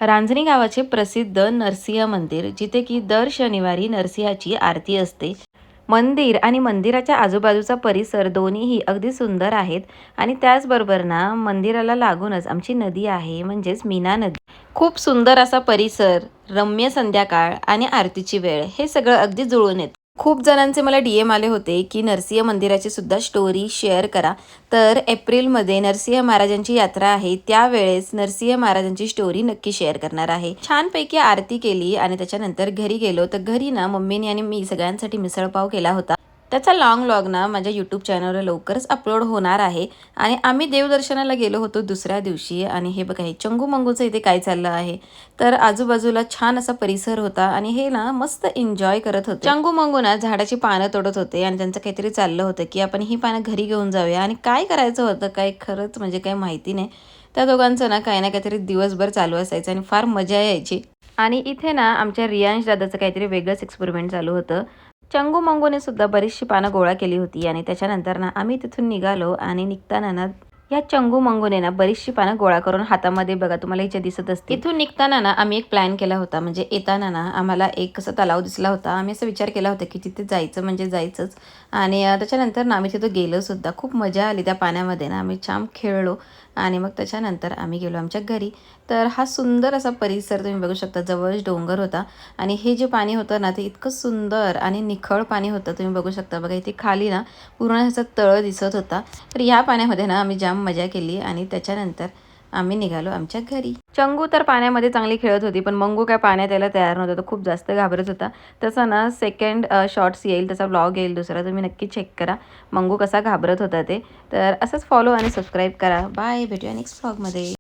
रांजणी गावाचे प्रसिद्ध नरसिंह मंदिर, जिथे की दर शनिवारी नरसिंहाची आरती असते. मंदिर आणि मंदिराच्या आजूबाजूचा परिसर दोन्हीही अगदी सुंदर आहेत. आणि त्याचबरोबर ना, मंदिराला लागूनच आमची नदी आहे, म्हणजेच मीना नदी. खूप सुंदर असा परिसर, रम्य संध्याकाळ आणि आरतीची वेळ हे सगळं अगदी जुळून येतं. खूप जणांचे मला DM आले होते की नरसिंह मंदिराची सुद्धा स्टोरी शेअर करा. तर एप्रिलमध्ये नरसिंह महाराजांची यात्रा आहे, त्यावेळेस नरसिंह महाराजांची स्टोरी नक्की शेअर करणार आहे. छानपैकी आरती केली आणि त्याच्यानंतर घरी गेलो. तर घरी ना मम्मीने आणि मी सगळ्यांसाठी मिसळपाव केला होता. त्याचा लॉंग व्लॉग ना माझ्या यूट्यूब चॅनलवर लवकरच अपलोड होणार आहे. आणि आम्ही देवदर्शनाला गेलो होतो दुसऱ्या दिवशी. आणि हे बघा, हे चंगू मंगूचं इथे काय चाललं आहे. तर आजूबाजूला छान असा परिसर होता आणि हे ना मस्त एन्जॉय करत होते. चंगू मंगू ना झाडाची पानं तोडत होते आणि त्यांचं काहीतरी चाललं होतं की आपण ही पानं घरी घेऊन जाऊया. आणि काय करायचं होतं काय खरंच म्हणजे काही माहिती नाही. त्या दोघांचं ना काही ना काहीतरी दिवसभर चालू असायचं आणि फार मजा यायची. आणि इथे ना आमच्या रियांश दादाचं काहीतरी वेगळंच एक्सपेरिमेंट चालू होतं. चंगू मंगूने सुद्धा बरीचशी पानं गोळा केली होती. आणि त्याच्यानंतर ना आम्ही तिथून निघालो. आणि निघताना ना या चंगू मंगूने ना बरीचशी पानं गोळा करून हातामध्ये, बघा तुम्हाला इथे दिसत असते. इथून निघताना ना आम्ही एक प्लॅन केला होता. म्हणजे येताना ना आम्हाला एक कसं तलाव दिसला होता. आम्ही असा विचार केला होता की तिथे जायचं म्हणजे जायचंच. आणि त्याच्यानंतर ना आम्ही तिथं गेलो सुद्धा. खूप मजा आली त्या पाण्यामध्ये ना, आम्ही छान खेळलो. आणि मग त्याच्यानंतर आम्ही गेलो आमच्या घरी. तर हा सुंदर असा परिसर तुम्ही बघू शकता. जवळच डोंगर होता. आणि हे जे पाणी होतं ना, ते इतकं सुंदर आणि निखळ पाणी होतं. तुम्ही बघू शकता, बघा इथे खाली ना पूर्ण ह्याचा तळ दिसत होता. तर ह्या पाण्यामध्ये ना आम्ही जाम मजा केली. आणि त्याच्यानंतर आम्ही निघालो आमच्या घरी. चंगू तर पाण्यामध्ये चांगली खेळत होती, पण मंगू काय पाण्यात यायला तयार नव्हता. तो खूप जास्त घाबरत होता. तसा ना सेकंड शॉर्ट्स येईल, त्याचा व्लॉग येईल दुसरा, तुम्ही नक्की चेक करा मंगू कसा घाबरत होता ते. तर असंच फॉलो आणि सबस्क्राईब करा. बाय, भेटूया नेक्स्ट व्लॉगमध्ये.